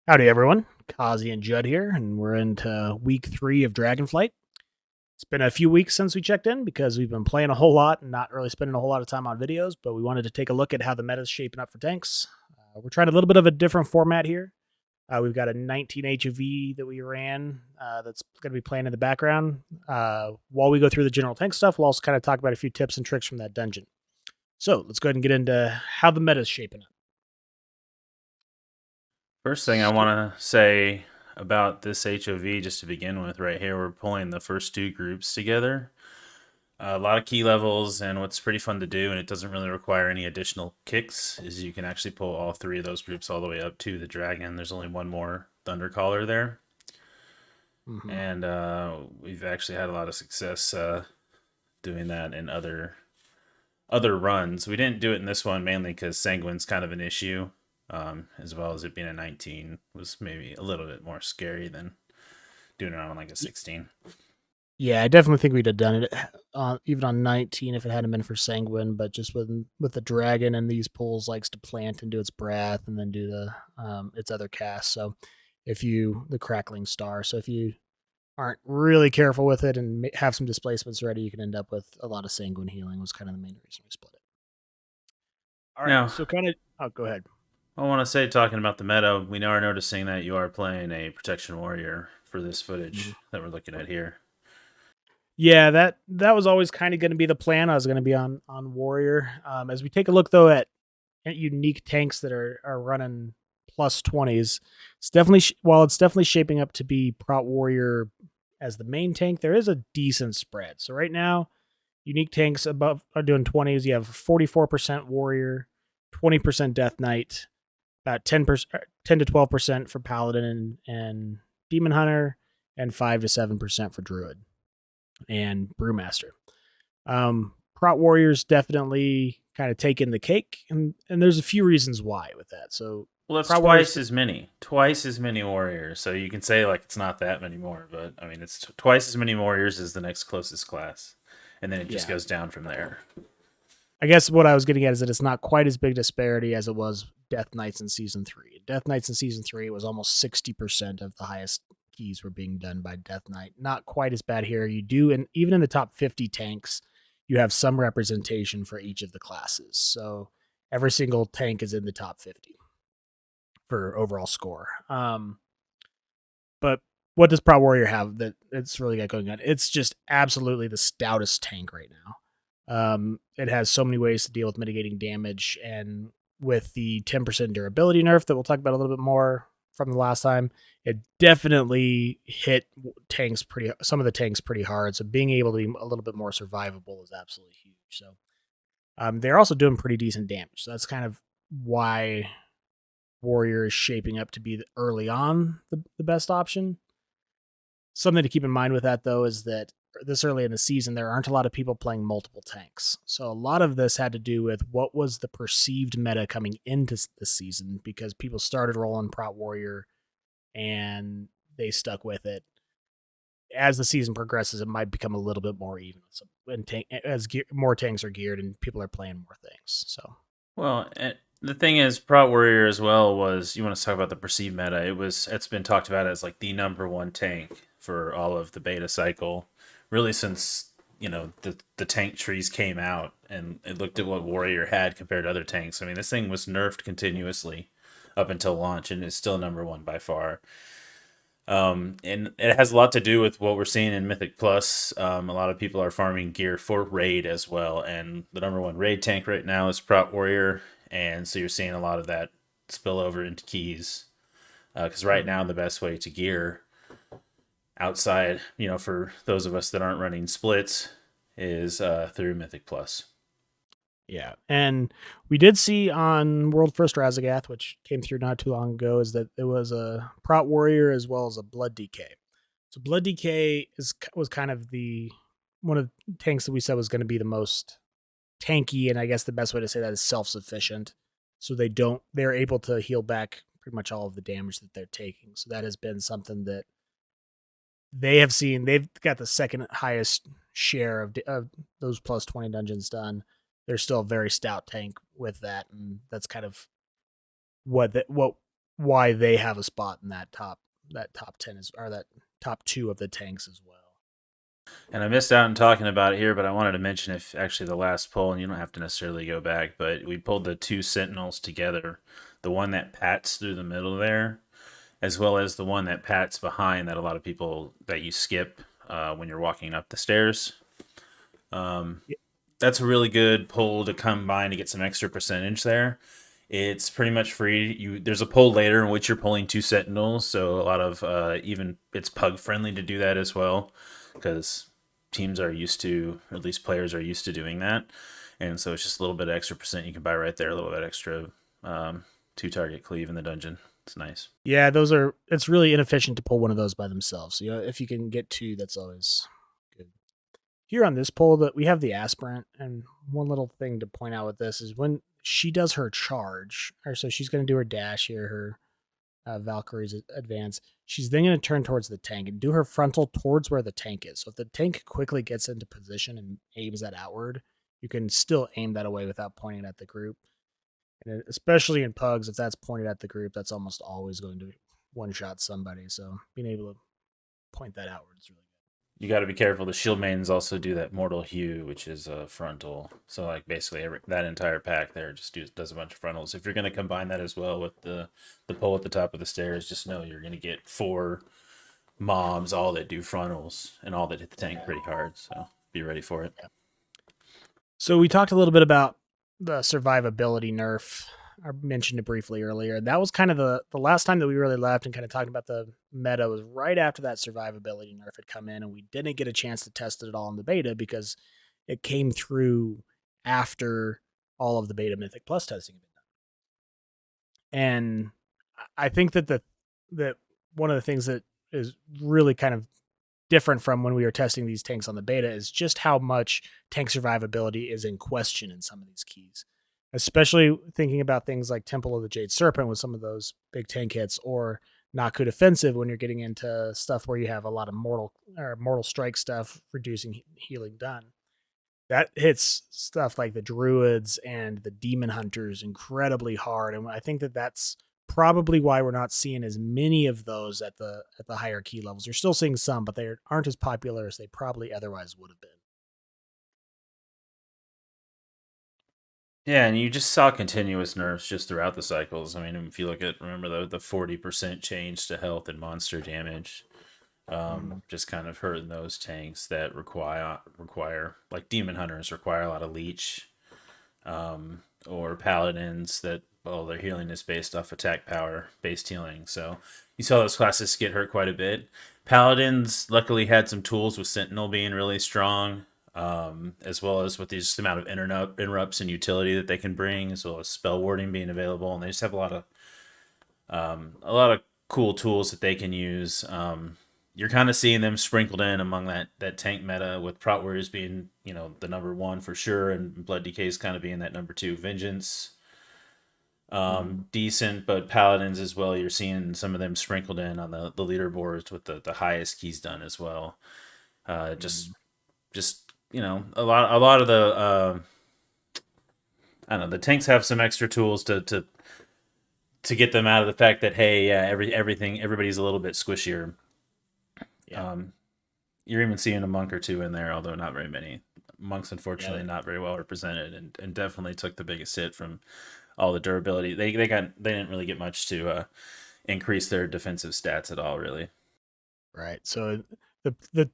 Howdy, everyone. Kazi and Judd here, and we're into week 3 of Dragonflight. It's been a few weeks since we checked in because we've been playing a whole lot and not really spending a whole lot of time on videos, but we wanted to take a look at how the meta is shaping up for tanks. We're trying a little bit of a different format here. We've got a 19 HOV that we ran that's going to be playing in the background. While we go through the general tank stuff, we'll also kind of talk about a few tips and tricks from that dungeon. So let's go ahead and get into how the meta is shaping up. First thing I want to say about this HOV, just to begin with, right here, we're pulling the first two groups together. A lot of key levels, and what's pretty fun to do, and it doesn't really require any additional kicks, is you can actually pull all three of those groups all the way up to the dragon. There's only one more Thundercaller there. Mm-hmm. And we've actually had a lot of success doing that in other runs. We didn't do it in this one mainly because Sanguine's kind of an issue. As well as it being a 19 was maybe a little bit more scary than doing it on like a 16. Yeah, I definitely think we'd have done it even on 19 if it hadn't been for Sanguine, but just with the dragon and these pulls likes to plant and do its breath and then do the its other cast. So the crackling star. So if you aren't really careful with it and have some displacements ready, you can end up with a lot of Sanguine healing. Was kind of the main reason we split it. All right, Now, so kind of go ahead. I want to say, talking about the meta, we are noticing that you are playing a protection warrior for this Mhm. footage that we're looking at here. Yeah, that was always kind of going to be the plan. I was going to be on warrior. As we take a look though at unique tanks that are running plus 20s, it's definitely while it's definitely shaping up to be Prot Warrior as the main tank, there is a decent spread. So right now, unique tanks above are doing 20s. You have 44% Warrior, 20% Death Knight, about 10 to 12% for Paladin and Demon Hunter, and 5 to 7% for Druid and Brewmaster. Prot Warriors definitely kind of taking the cake, and there's a few reasons why with that. So Well, that's Prot Warriors, twice as many warriors. So you can say like it's not that many more, but I mean it's twice as many warriors as the next closest class, and then it just yeah. goes down from there. I guess what I was getting at is that it's not quite as big disparity as it was Death Knights in season 3. Death Knights in season 3 was almost 60% of the highest keys were being done by Death Knight. Not quite as bad here. You do, and even in the top 50 tanks, you have some representation for each of the classes. So every single tank is in the top 50 for overall score. But what does Proud Warrior have that it's really got going on? It's just absolutely the stoutest tank right now. It has so many ways to deal with mitigating damage, and with the 10% durability nerf that we'll talk about a little bit more from the last time, it definitely hit some of the tanks pretty hard. So being able to be a little bit more survivable is absolutely huge. So they're also doing pretty decent damage. So that's kind of why Warrior is shaping up to be early on the best option. Something to keep in mind with that, though, is that this early in the season, there aren't a lot of people playing multiple tanks. So a lot of this had to do with what was the perceived meta coming into the season because people started rolling Prot Warrior and they stuck with it. As the season progresses, it might become a little bit more even. So more tanks are geared and people are playing more things. So Well, the thing is, Prot Warrior as well was, you want to talk about the perceived meta. It's been talked about as like the number one tank for all of the beta cycle, really since the tank trees came out and it looked at what Warrior had compared to other tanks. I mean, this thing was nerfed continuously up until launch, and it's still number one by far. And it has a lot to do with what we're seeing in Mythic Plus. A lot of people are farming gear for raid as well, and the number one raid tank right now is Prot Warrior, and so you're seeing a lot of that spill over into keys. Because right now the best way to gear outside, for those of us that aren't running splits, is through Mythic Plus. yeah, and we did see on World First Razagath, which came through not too long ago, is that it was a Prot Warrior as well as a Blood DK. So Blood DK was kind of the one of the tanks that we said was going to be the most tanky, and I guess the best way to say that is self sufficient. So they're able to heal back pretty much all of the damage that they're taking. So that has been something that they have seen. They've got the second highest share of those plus 20 dungeons done. They're still a very stout tank with that, and that's kind of what why they have a spot in that top 10 is, or that top 2 of the tanks as well. And I missed out on talking about it here, but I wanted to mention if actually the last poll, and you don't have to necessarily go back, but we pulled the two sentinels together, the one that pats through the middle there, as well as the one that pats behind that a lot of people that you skip when you're walking up the stairs. That's a really good pull to combine to get some extra percentage there. It's pretty much free. There's a pull later in which you're pulling two sentinels, so a lot of even it's pug friendly to do that as well, because teams are used to, or at least players are used to doing that, and so it's just a little bit extra percent you can buy right there, a little bit extra two target cleave in the dungeon. It's nice. Yeah, it's really inefficient to pull one of those by themselves. So, if you can get 2, that's always good. Here on this poll, that we have the aspirant, and one little thing to point out with this is when she does her charge, or so she's going to do her dash here, her Valkyrie's advance. She's then going to turn towards the tank and do her frontal towards where the tank is. So if the tank quickly gets into position and aims that outward, you can still aim that away without pointing at the group. And especially in pugs, if that's pointed at the group, that's almost always going to one-shot somebody. So being able to point that outward is really good. You got to be careful. The shield mains also do that mortal hue, which is a frontal. So like basically that entire pack there just does a bunch of frontals. If you're going to combine that as well with the pole at the top of the stairs, just know you're going to get 4 mobs all that do frontals and all that hit the tank pretty hard. So be ready for it. So we talked a little bit about the survivability nerf. I mentioned it briefly earlier. That was kind of the last time that we really left and kind of talked about the meta was right after that survivability nerf had come in, and we didn't get a chance to test it at all in the beta because it came through after all of the beta Mythic Plus testing had been done. And I think that one of the things that is really kind of different from when we were testing these tanks on the beta is just how much tank survivability is in question in some of these keys, especially thinking about things like Temple of the Jade Serpent with some of those big tank hits, or Naku Defensive when you're getting into stuff where you have a lot of mortal strike stuff, reducing healing done. That hits stuff like the Druids and the Demon Hunters incredibly hard, and I think that that's probably why we're not seeing as many of those at the higher key levels. You're still seeing some, but they aren't as popular as they probably otherwise would have been. Yeah, and you just saw continuous nerfs just throughout the cycles. I mean, if you look at, remember the 40% change to health and monster damage, just kind of hurting those tanks that require like Demon Hunters require a lot of leech, or Paladins that, well, their healing is based off attack power based healing. So you saw those classes get hurt quite a bit. Paladins luckily had some tools with Sentinel being really strong, as well as with this amount of interrupts and utility that they can bring, as well as spell warding being available, and they just have a lot of cool tools that they can use. You're kind of seeing them sprinkled in among that tank meta, with Prot Warriors being the number 1 for sure, and Blood Decays kind of being that number 2. Vengeance, decent, but Paladins as well. You're seeing some of them sprinkled in on the leaderboards with the highest keys done as well. Just a lot of the I don't know, the tanks have some extra tools to get them out of the fact that, hey, yeah, everybody's a little bit squishier. Yeah. You're even seeing a monk or 2 in there, although not very many. Monks, unfortunately, not very well represented, and definitely took the biggest hit from all the durability. They didn't really get much to increase their defensive stats at all, really. Right. So the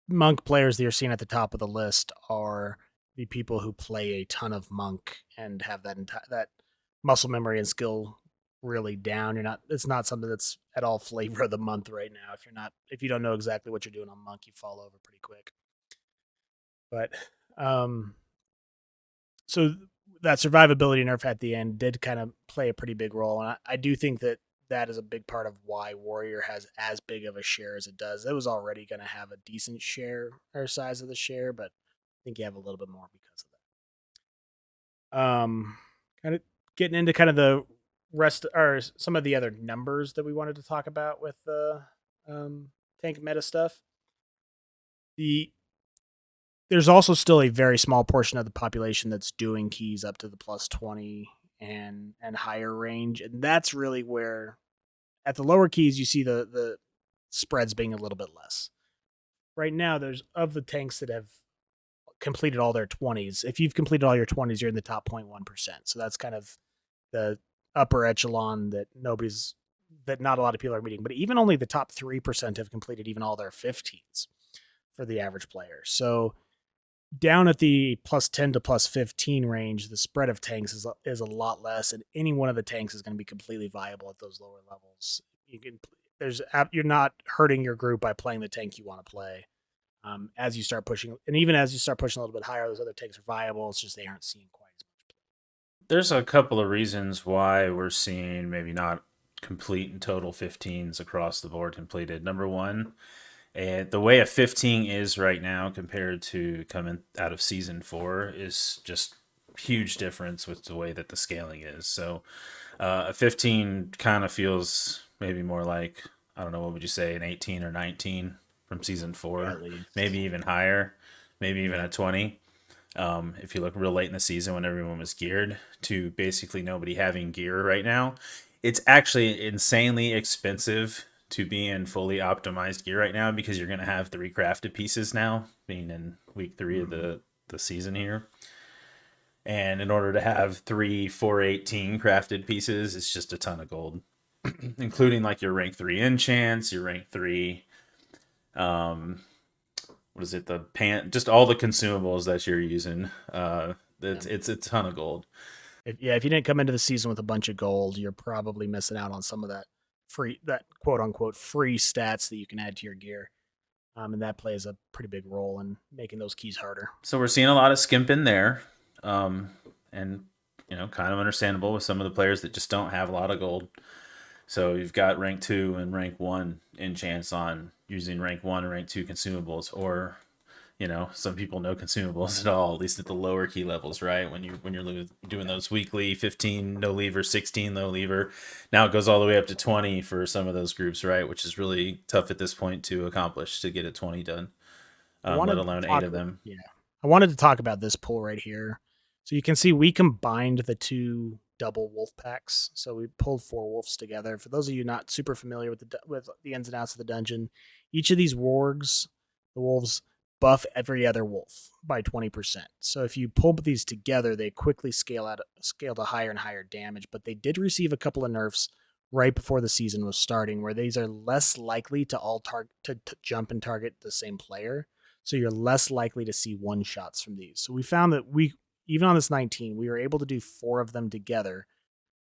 monk players that you're seeing at the top of the list are the people who play a ton of monk and have that muscle memory and skill really down. It's not something that's at all flavor of the month right now. If you don't know exactly what you're doing on monk, you fall over pretty quick. But so that survivability nerf at the end did kind of play a pretty big role, and I do think that is a big part of why Warrior has as big of a share as it does. It was already going to have a decent share or size of the share, but I think you have a little bit more because of that. Kind of getting into kind of the rest, or some of the other numbers that we wanted to talk about with the tank meta stuff. There's also still a very small portion of the population that's doing keys up to the plus 20 and higher range, and that's really where at the lower keys, you see the spreads being a little bit less. Right now, there's of the tanks that have completed all their 20s. If you've completed all your 20s, you're in the top 0.1%. So that's kind of the upper echelon that not a lot of people are meeting. But even only the top 3% have completed even all their 15s for the average player. So down at the plus 10 to plus 15 range, the spread of tanks is a lot less, and any one of the tanks is going to be completely viable at those lower levels. You're not hurting your group by playing the tank you want to play. As you start pushing, and even as you start pushing a little bit higher, those other tanks are viable. It's just they aren't seeing quite as much. There's a couple of reasons why we're seeing maybe not complete and total 15s across the board completed. Number one, the way a 15 is right now compared to coming out of season 4 is just huge difference with the way that the scaling is. So a 15 kind of feels maybe more like, I don't know, what would you say, an 18 or 19 from season Yeah, 4, at least. maybe even higher, maybe even Yeah. a 20. If you look real late in the season when everyone was geared, to basically nobody having gear right now, it's actually insanely expensive to be in fully optimized gear right now because you're going to have 3 crafted pieces now, being in week 3 of Mm-hmm. the season here. And in order to have 418 crafted pieces, it's just a ton of gold, including like your rank 3 enchants, your rank 3, um, what is it, the just all the consumables that you're using. Yeah. It's a ton of gold. If you didn't come into the season with a bunch of gold, you're probably missing out on some of that quote unquote free stats that you can add to your gear. And that plays a pretty big role in making those keys harder. So we're seeing a lot of skimping there, and kind of understandable with some of the players that just don't have a lot of gold. So you've got rank 2 and rank 1 in chance on using rank 1 and rank 2 consumables, or some people know consumables at all, at least at the lower key levels, right? When you're doing those weekly 15 no lever, 16 low lever, now it goes all the way up to 20 for some of those groups, right? Which is really tough at this point to accomplish, to get a 20 done, I let wanted to alone 8 talk of them. yeah. I wanted to talk about this pull right here. So you can see we combined the two double wolf packs. So we pulled 4 wolves together. For those of you not super familiar with the ins and outs of the dungeon, each of these wargs, the wolves, buff every other wolf by 20%. So if you pull these together, they quickly scale to higher and higher damage, but they did receive a couple of nerfs right before the season was starting where these are less likely to to jump and target the same player, so you're less likely to see one shots from these. So we found that we even on this 19, we were able to do 4 of them together,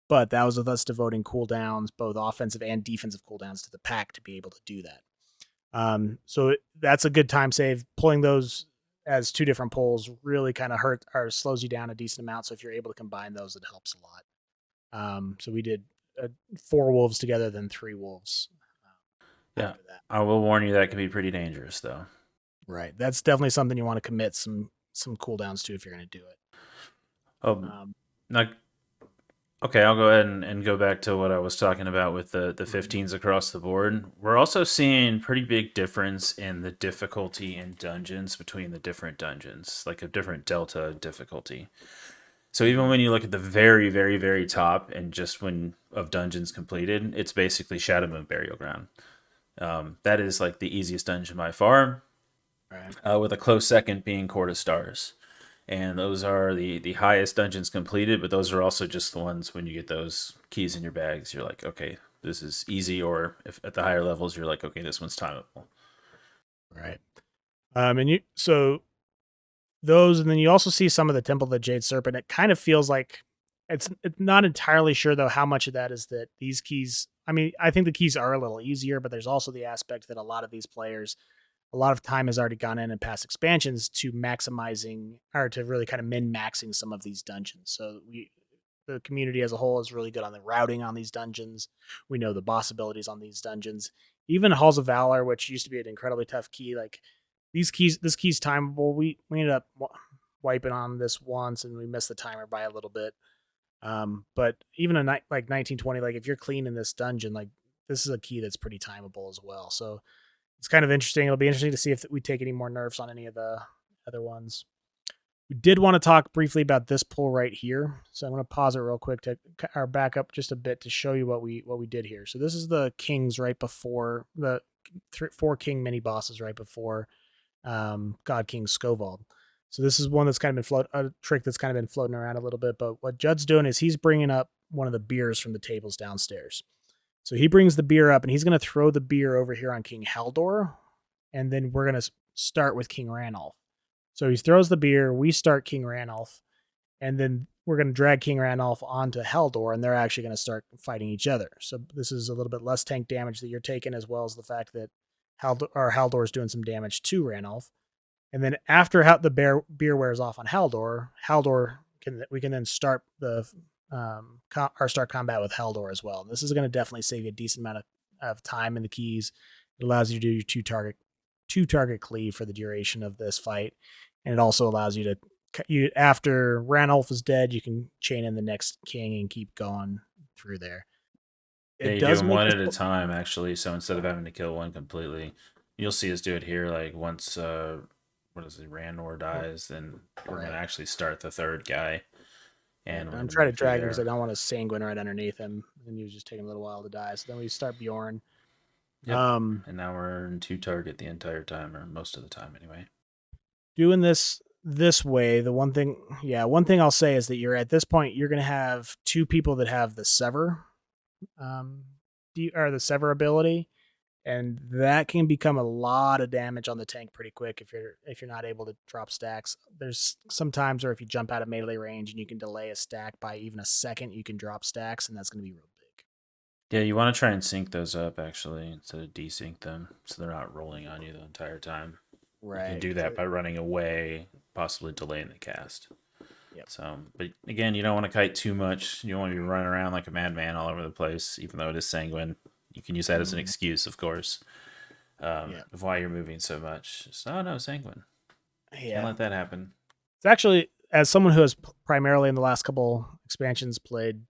but that was with us devoting cooldowns, both offensive and defensive cooldowns, to the pack to be able to do that. That's a good time save. Pulling those as 2 different pulls really kind of hurt or slows you down a decent amount. So if you're able to combine those, it helps a lot. So we did 4 wolves together, then 3 wolves Yeah, after that. I will warn you that can be pretty dangerous, though. Right. That's definitely something you want to commit some cooldowns to if you're going to do it. Oh, Um, now, okay, I'll go ahead and go back to what I was talking about with the mhm. 15s across the board. We're also seeing pretty big difference in the difficulty in dungeons between the different dungeons, like a different delta difficulty. So even when you look at the very, very, very top and just when of dungeons completed, it's basically Shadow Moon Burial Ground. That is like the easiest dungeon by far, Right. with a close second being Court of Stars. And those are the highest dungeons completed, but those are also just the ones when you get those keys in your bags, you're like, okay, this is easy. Or if at the higher levels, you're like, okay, this one's timeable. Right. And you so those, and then you also see some of the Temple of the Jade Serpent. It kind of feels like it's not entirely sure though how much of that is that these keys. I mean, I think the keys are a little easier, but there's also the aspect that a lot of these players, a lot of time has already gone in past expansions to maximizing or to really kind of min maxing some of these dungeons. So the community as a whole is really good on the routing on these dungeons. We know the boss abilities on these dungeons. Even Halls of Valor, which used to be an incredibly tough key, like this key's timeable. We ended up wiping on this once, and we missed the timer by a little bit. But even like 1920, like if you're clean in this dungeon, like this is a key that's pretty timeable as well. So it's kind of interesting. It'll be interesting to see if we take any more nerfs on any of the other ones. We did want to talk briefly about this pull right here. So I'm going to pause it real quick to or back up just a bit to show you what we did here. So this is the kings right before the 4 king mini bosses right before God King Skovald. So this is one that's kind of been a trick that's kind of been floating around a little bit. But what Judd's doing is he's bringing up one of the beers from the tables downstairs. So he brings the beer up and he's going to throw the beer over here on King Haldor. And then we're going to start with King Ranulf. So he throws the beer. We start King Ranulf. And then we're going to drag King Ranulf onto Haldor. And they're actually going to start fighting each other. So this is a little bit less tank damage that you're taking, as well as the fact that Haldor is doing some damage to Ranulf. And then after the beer wears off on Haldor, we can then start start combat with Haldor as well. And this is going to definitely save you a decent amount of time in the keys. It allows you to do your two target cleave for the duration of this fight, and it also allows you to after Ranulf is dead, you can chain in the next king and keep going through there. Yeah, It you do does them make one this. at a time, actually. So instead of having to kill one completely, you'll see us do it here. Like once, what is it, Ranor dies, then we're Right. gonna actually start the third guy, Yeah, and we're I'm gonna trying to move through drag him because I there. don't want to sanguine right underneath him, and he was just taking a little while to die. So then we start Bjorn. Yep. Um, And now we're in two target the entire time, or most of the time, anyway. Doing this way, one thing I'll say is that you're at this point you're going to have 2 people that have the sever, um, or the sever ability, and that can become a lot of damage on the tank pretty quick if you're not able to drop stacks. There's some times where if you jump out of melee range and you can delay a stack by even a second, you can drop stacks, and that's going to be real big. Yeah, you want to try and sync those up actually instead of desync them, so they're not rolling on you the entire time. You can Right? do that by running away, possibly delaying the cast. Yep. So, but again, you don't want to kite too much. You don't want to be running around like a madman all over the place, even though it is sanguine. You can use that as an excuse, of course, Yeah. of why you're moving so much. Just, oh no, sanguine. Can't Yeah. let that happen. It's actually, as someone who has primarily in the last couple expansions played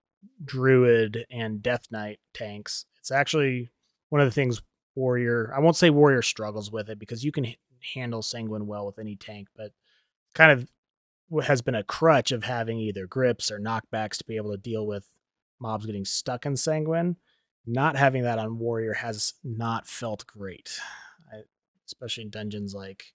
Druid and Death Knight tanks, it's actually one of the things I won't say Warrior struggles with it because you can handle Sanguine well with any tank, but kind of what has been a crutch of having either grips or knockbacks to be able to deal with mobs getting stuck in Sanguine. Not having that on Warrior has not felt great, especially in dungeons like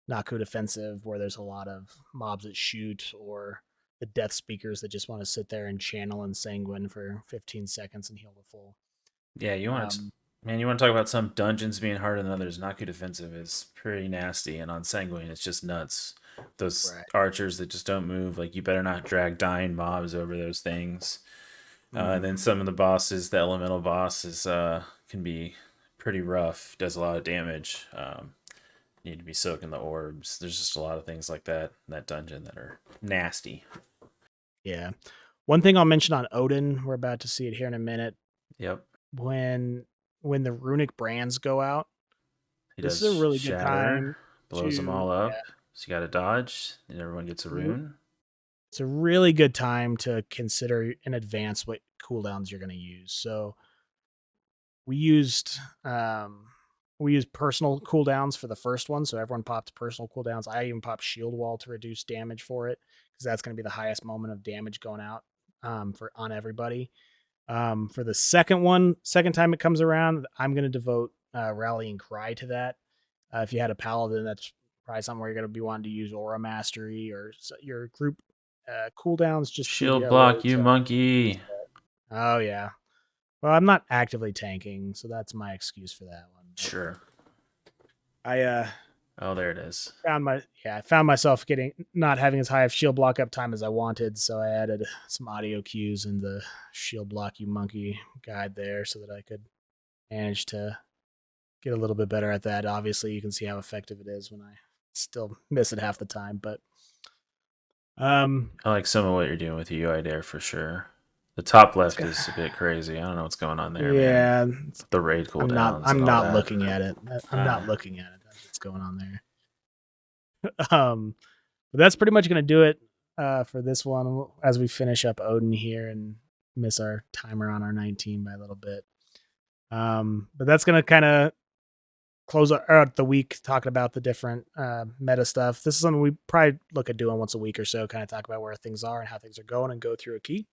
Naku Defensive, where there's a lot of mobs that shoot, or the Death Speakers that just want to sit there and channel and sanguine for 15 seconds and heal the full. Yeah, Um, man, you want to talk about some dungeons being harder than others. Naku defensive is pretty nasty, and on sanguine, it's just nuts. Those right. archers that just don't move, like you better not drag dying mobs over those things. And then Mm-hmm. some of the bosses, the elemental bosses, can be pretty rough. Does a lot of damage. Need to be soaking the orbs. There's just a lot of things like that in that dungeon that are nasty. Yeah. One thing I'll mention on Odin, we're about to see it here in a minute. Yep. When the runic brands go out, He this is does a really good shatter, time blows them to all up. So you got to dodge, and everyone gets a yeah. rune. It's a really good time to consider in advance what cooldowns you're going to use. So we used um, personal cooldowns for the first one, so everyone popped personal cooldowns. I even popped shield wall to reduce damage for it because that's going to be the highest moment of damage going out for on everybody. For the second time it comes around, I'm going to devote rallying cry to that. If you had a paladin, that's probably something where you're going to be wanting to use aura mastery or your group cooldowns just give you Shield a way block, you to monkey. reset. Oh yeah. Well, I'm not actively tanking, so that's my excuse for that one. But Sure. I Oh, there it is. I found myself getting not having as high of shield block up time as I wanted, so I added some audio cues in the shield block you monkey guide there so that I could manage to get a little bit better at that. Obviously, you can see how effective it is when I still miss it half the time, but um I like some of what you're doing with your UI there for sure. The top it's left got, is a bit crazy. I don't know what's going on there, man. yeah, The raid cooldowns and I'm all not that. looking at it. I'm not Ah, looking at it. That's what's going on there. um but that's pretty much going to do it for this one as we finish up Odin here and miss our timer on our 19 by a little bit. But that's going to kind of close out the week talking about the different meta stuff. This is something we probably look at doing once a week or so, kind of talk about where things are and how things are going and go through a key.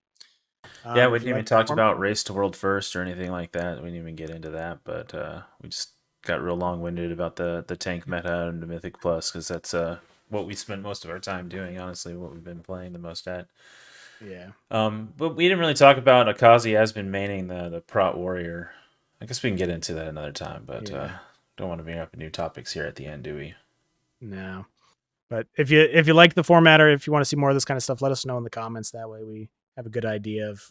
Yeah, we If didn't you even like talk form, about race to world first or anything like that. We didn't even get into that, but we just got real long winded about the tank meta and the Mythic Plus because that's what we spend most of our time doing. Honestly, what we've been playing the most at. yeah, But we didn't really talk about Akazi has been maining the Prot Warrior. I guess we can get into that another time, but yeah, don't want to bring up new topics here at the end, do we? no. But if you like the format or if you want to see more of this kind of stuff, let us know in the comments. That way we have a good idea of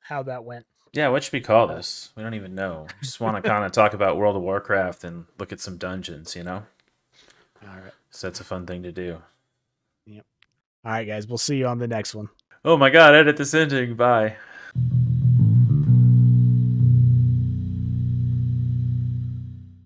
how that went. Yeah, what should we call Uh, this? We don't even know. We just want to kind of talk about World of Warcraft and look at some dungeons, you know? all right. So that's a fun thing to do. Yep. All right, guys. We'll see you on the next one. Oh my god, edit this ending. Bye.